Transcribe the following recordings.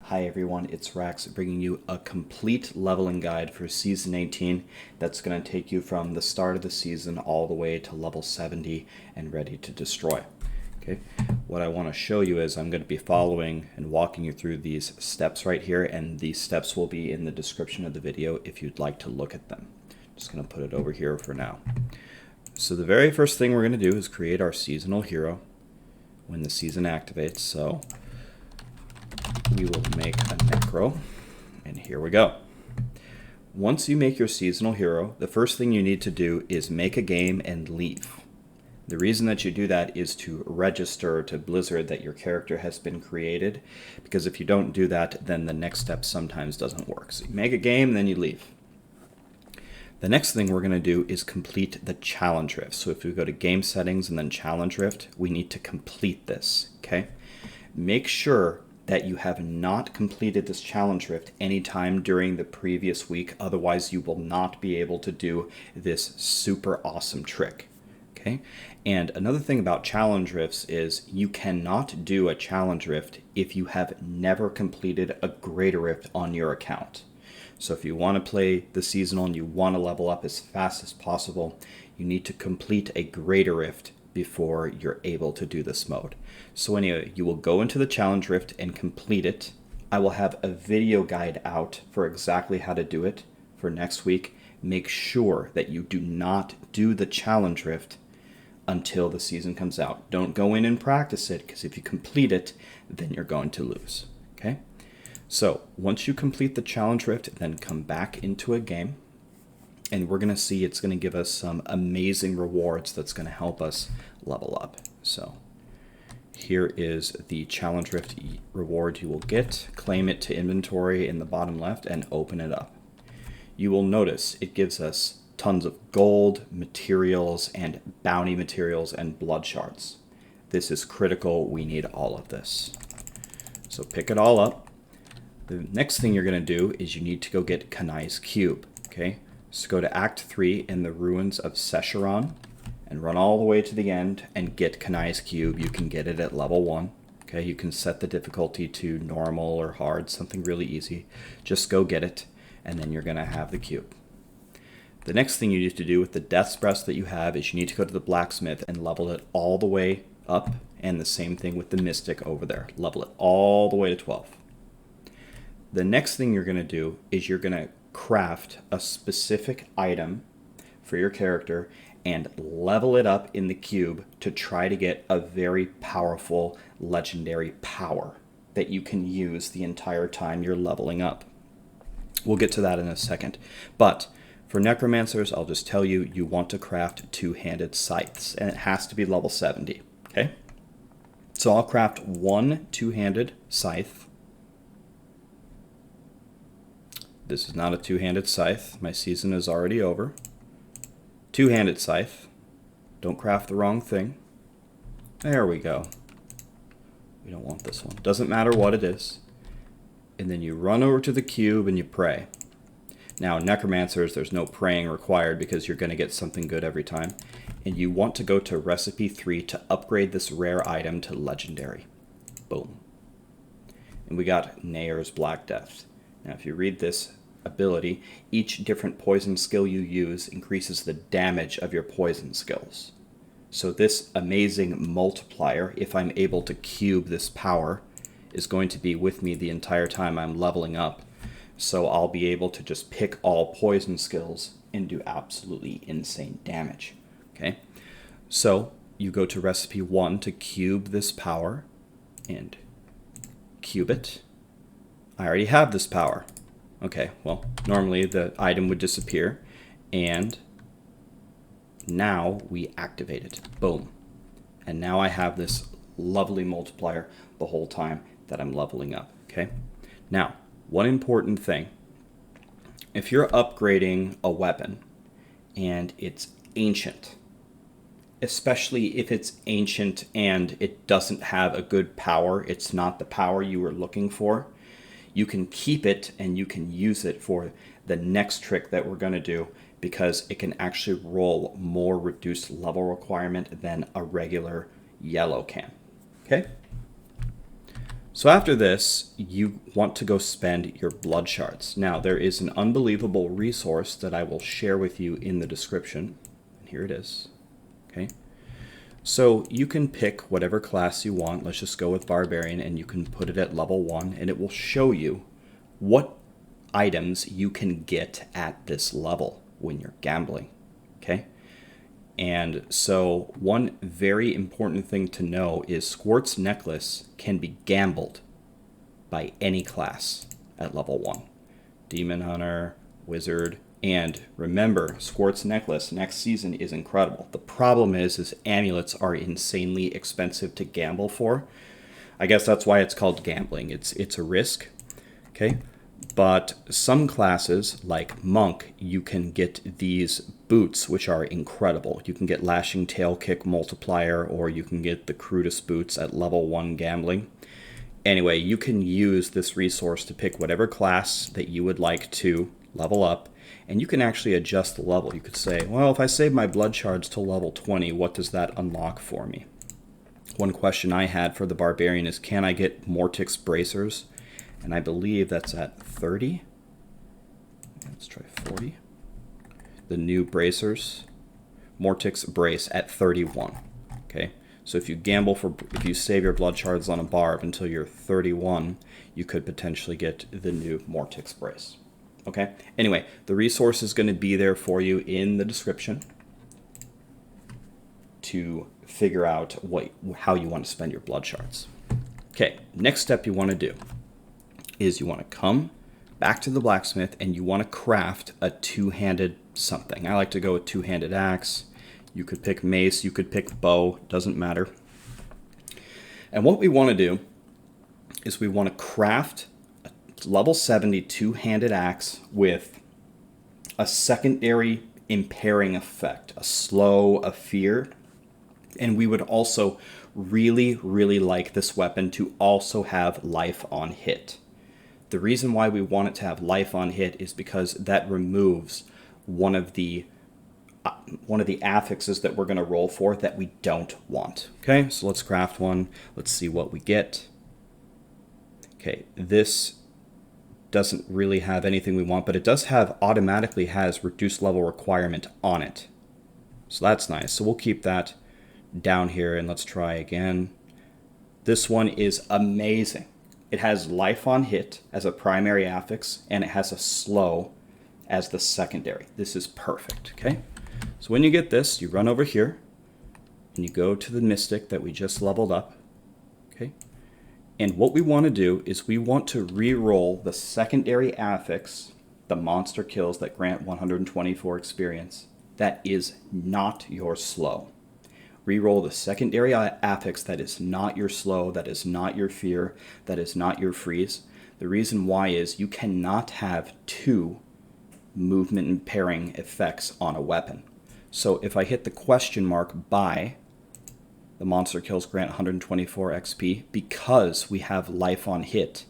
Hi everyone, it's Rax bringing you a complete leveling guide for Season 18 that's going to take you from the start of the season all the way to level 70 and ready to destroy. Okay, what I want to show you is I'm going to be following and walking you through these steps right here, and these steps will be in the description of the video if you'd like to look at them. Just going to put it over here for now. So the very first thing we're going to do is create our seasonal hero when the season activates. So we will make a necro, and here we go. Once you make your seasonal hero, the first thing you need to do is make a game and leave. The reason that you do that is to register to Blizzard that your character has been created, because if you don't do that, then the next step sometimes doesn't work. So you make a game, then you leave. The next thing we're going to do is complete the challenge rift. So if we go to game settings and then challenge rift, we need to complete this, okay? Make sure that you have not completed this challenge rift anytime during the previous week, otherwise you will not be able to do this super awesome trick. Okay? And another thing about challenge rifts is you cannot do a challenge rift if you have never completed a greater rift on your account. So if you want to play the seasonal and you want to level up as fast as possible, you need to complete a greater rift before you're able to do this mode. So anyway, you will go into the challenge rift and complete it. I will have a video guide out for exactly how to do it for next week. Make sure that you do not do the challenge rift until the season comes out. Don't go in and practice it, because if you complete it, then you're going to lose. Okay? So once you complete the challenge rift, then come back into a game, and we're going to see it's going to give us some amazing rewards that's going to help us level up. So here is the challenge rift reward you will get. Claim it to inventory in the bottom left and open it up. You will notice it gives us tons of gold, materials, and bounty materials, and blood shards. This is critical. We need all of this. So pick it all up. The next thing you're going to do is you need to go get Kanai's cube. Okay? So go to Act 3 in the Ruins of Sescheron and run all the way to the end and get Kanai's cube. You can get it at level 1. Okay? You can set the difficulty to normal or hard, something really easy. Just go get it, and then you're going to have the cube. The next thing you need to do with the Death's Breast that you have is you need to go to the Blacksmith and level it all the way up, and the same thing with the Mystic over there. Level it all the way to 12. The next thing you're going to do is you're going to craft a specific item for your character and level it up in the cube to try to get a very powerful legendary power that you can use the entire time you're leveling up. We'll get to that in a second. But for necromancers, I'll just tell you, you want to craft two-handed scythes, and it has to be level 70, okay? So I'll craft one two-handed scythe. This is not a two-handed scythe. My season is already over. Two-handed scythe. Don't craft the wrong thing. There we go. We don't want this one. Doesn't matter what it is. And then you run over to the cube and you pray. Now, necromancers, there's no praying required because you're going to get something good every time. And you want to go to recipe 3 to upgrade this rare item to legendary. Boom. And we got Nayer's Black Death. Now, if you read this ability, each different poison skill you use increases the damage of your poison skills. So this amazing multiplier, if I'm able to cube this power, is going to be with me the entire time I'm leveling up. So I'll be able to just pick all poison skills and do absolutely insane damage. Okay? So you go to recipe 1 to cube this power and cube it. I already have this power. Okay, well, normally the item would disappear, and now we activate it. Boom. And now I have this lovely multiplier the whole time that I'm leveling up, okay? Now, one important thing. If you're upgrading a weapon and it's ancient, especially if it's ancient and it doesn't have a good power, it's not the power you were looking for, you can keep it and you can use it for the next trick that we're going to do, because it can actually roll more reduced level requirement than a regular yellow can. Okay? So after this, you want to go spend your blood shards. Now, there is an unbelievable resource that I will share with you in the description. And here it is. Okay. So you can pick whatever class you want. Let's just go with Barbarian, and you can put it at level 1, and it will show you what items you can get at this level when you're gambling. Okay. And so one very important thing to know is Squirt's Necklace can be gambled by any class at level 1. Demon Hunter, Wizard, and remember, Squirt's Necklace next season is incredible. The problem is amulets are insanely expensive to gamble for. I guess that's why it's called gambling. It's a risk, okay? But some classes, like Monk, you can get these boots, which are incredible. You can get Lashing Tail Kick Multiplier, or you can get the crudest boots at level 1 gambling. Anyway, you can use this resource to pick whatever class that you would like to level up, and you can actually adjust the level. You could say, well, if I save my blood shards to level 20, what does that unlock for me? One question I had for the Barbarian is, can I get Mortix Bracers? And I believe that's at 30. Let's try 40. The new bracers. Mortix Brace at 31. Okay. So if you save your blood shards on a barb until you're 31, you could potentially get the new Mortix Brace. Okay. Anyway, the resource is going to be there for you in the description to figure out how you want to spend your blood shards. Okay. Next step you want to do is you want to come back to the blacksmith and you want to craft a two-handed something. I like to go with two-handed axe. You could pick mace, you could pick bow, doesn't matter. And what we want to do is we want to craft a level 70 two-handed axe with a secondary impairing effect, a slow, a fear. And we would also really, really like this weapon to also have life on hit. The reason why we want it to have life on hit is because that removes one of the affixes that we're going to roll for that we don't want. Okay, so let's craft one. Let's see what we get. Okay, this doesn't really have anything we want, but it does automatically has reduced level requirement on it. So that's nice. So we'll keep that down here and let's try again. This one is amazing. It has life on hit as a primary affix, and it has a slow as the secondary. This is perfect, okay? So when you get this, you run over here, and you go to the Mystic that we just leveled up, okay? And what we want to do is we want to re-roll the secondary affix, the monster kills that grant 124 experience. That is not your slow. Reroll the secondary affix that is not your slow, that is not your fear, that is not your freeze. The reason why is you cannot have two movement impairing effects on a weapon. So if I hit the question mark by, the monster kills grant 124 XP, because we have life on hit,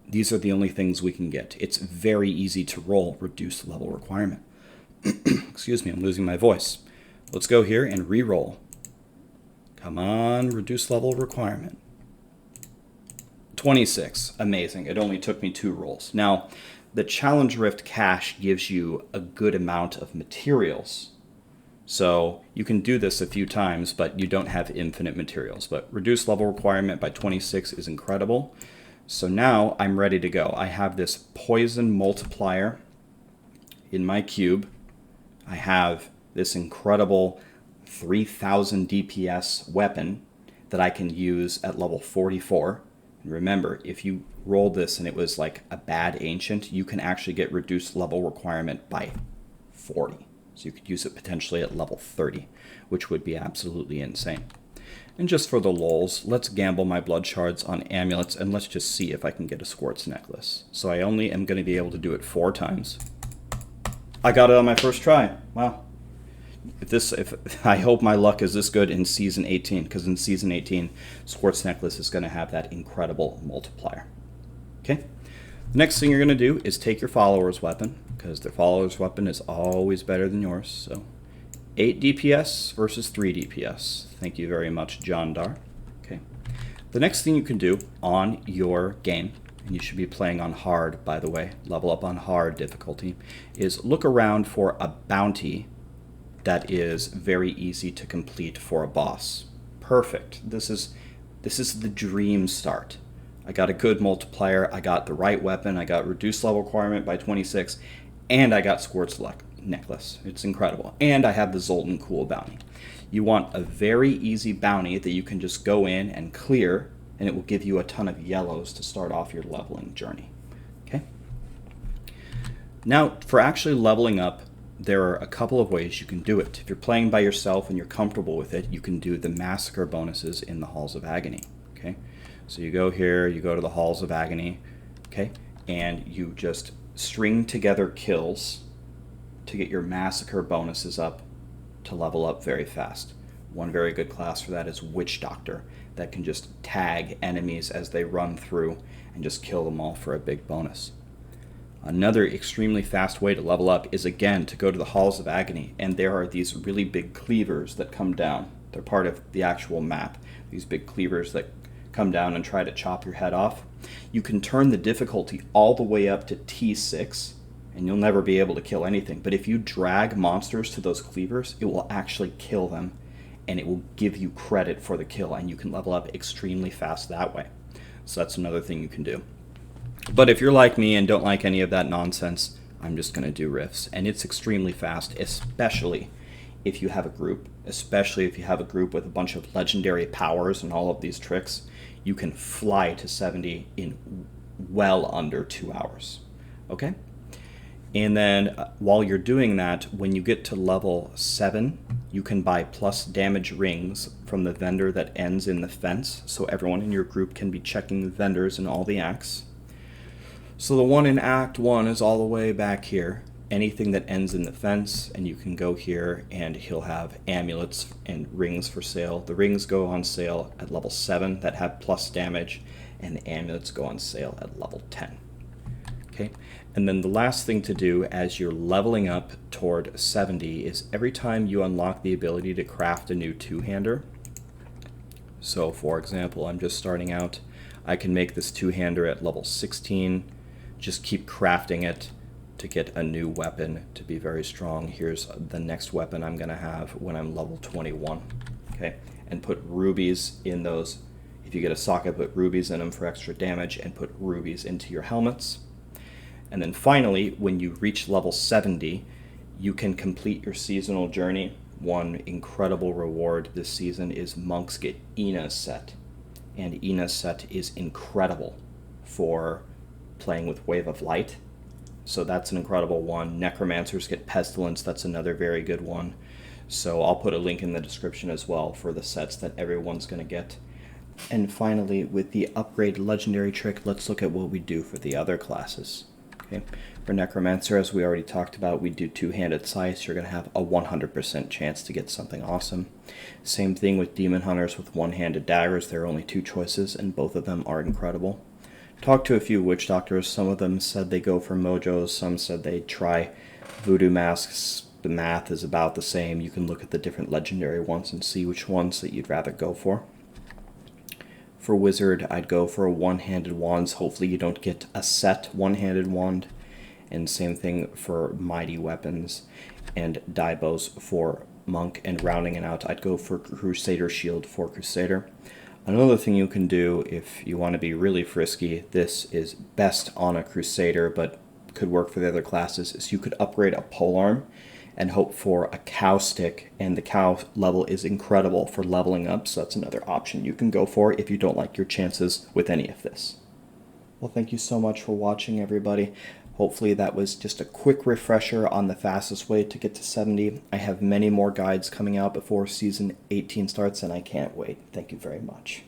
these are the only things we can get. It's very easy to roll reduced level requirement. Excuse me, I'm losing my voice. Let's go here and re-roll. Come on, reduce level requirement. 26, amazing. It only took me 2 rolls. Now, the Challenge Rift cache gives you a good amount of materials. So you can do this a few times, but you don't have infinite materials. But reduced level requirement by 26 is incredible. So now I'm ready to go. I have this poison multiplier in my cube. I have this incredible 3000 DPS weapon that I can use at level 44. And remember, if you rolled this and it was like a bad ancient, you can actually get reduced level requirement by 40. So you could use it potentially at level 30, which would be absolutely insane. And just for the lulz, let's gamble my blood shards on amulets and let's just see if I can get a Squirt's Necklace. So I only am going to be able to do it 4 times. I got it on my first try. Wow. I hope my luck is this good in Season 18, because in Season 18, Squirt's Necklace is going to have that incredible multiplier. Okay? The next thing you're going to do is take your follower's weapon, because their follower's weapon is always better than yours. So 8 DPS versus 3 DPS. Thank you very much, John Dar. Okay. The next thing you can do on your game, and you should be playing on hard, by the way, level up on hard difficulty, is look around for a bounty that is very easy to complete for a boss. Perfect. This is the dream start. I got a good multiplier, I got the right weapon, I got reduced level requirement by 26, and I got Squirt's necklace. It's incredible. And I have the Zultan Kulle bounty. You want a very easy bounty that you can just go in and clear, and it will give you a ton of yellows to start off your leveling journey. Okay? Now, for actually leveling up, there are a couple of ways you can do it. If you're playing by yourself and you're comfortable with it, you can do the massacre bonuses in the Halls of Agony. Okay? So you go here, you go to the Halls of Agony, okay, and you just string together kills to get your massacre bonuses up to level up very fast. One very good class for that is Witch Doctor, that can just tag enemies as they run through and just kill them all for a big bonus. Another extremely fast way to level up is, again, to go to the Halls of Agony, and there are these really big cleavers that come down. They're part of the actual map, these big cleavers that come down and try to chop your head off. You can turn the difficulty all the way up to T6, and you'll never be able to kill anything. But if you drag monsters to those cleavers, it will actually kill them, and it will give you credit for the kill, and you can level up extremely fast that way. So that's another thing you can do. But if you're like me and don't like any of that nonsense, I'm just going to do rifts, and it's extremely fast, especially if you have a group, especially if you have a group with a bunch of legendary powers and all of these tricks. You can fly to 70 in well under 2 hours. Okay? And then while you're doing that, when you get to level 7, you can buy plus damage rings from the vendor that ends in the fence, so everyone in your group can be checking the vendors in all the acts. So the one in Act 1 is all the way back here. Anything that ends in the fence, and you can go here and he'll have amulets and rings for sale. The rings go on sale at level 7 that have plus damage, and the amulets go on sale at level 10. Okay, and then the last thing to do as you're leveling up toward 70 is every time you unlock the ability to craft a new two-hander. So for example, I'm just starting out, I can make this two-hander at level 16, just keep crafting it to get a new weapon to be very strong. Here's the next weapon I'm going to have when I'm level 21. Okay, and put rubies in those. If you get a socket, put rubies in them for extra damage, and put rubies into your helmets. And then finally, when you reach level 70, you can complete your seasonal journey. One incredible reward this season is monks get Ina's set. And Ina's set is incredible for playing with Wave of Light. So that's an incredible one. Necromancers get Pestilence. That's another very good one. So I'll put a link in the description as well for the sets that everyone's going to get. And finally, with the upgrade legendary trick, let's look at what we do for the other classes. Okay. For Necromancer, as we already talked about, we do two-handed scythes. You're going to have a 100% chance to get something awesome. Same thing with Demon Hunters with one-handed daggers. There are only 2 choices, and both of them are incredible. Talked to a few witch doctors. Some of them said they go for mojos. Some said they try voodoo masks. The math is about the same. You can look at the different legendary ones and see which ones that you'd rather go for. For wizard, I'd go for a one-handed wands. Hopefully you don't get a set one-handed wand. And same thing for mighty weapons and daibos for monk. And rounding it out, I'd go for crusader shield for crusader. Another thing you can do if you want to be really frisky, this is best on a crusader but could work for the other classes, is you could upgrade a polearm and hope for a cow stick, and the cow level is incredible for leveling up, so that's another option you can go for if you don't like your chances with any of this. Well, thank you so much for watching, everybody. Hopefully that was just a quick refresher on the fastest way to get to 70. I have many more guides coming out before Season 18 starts, and I can't wait. Thank you very much.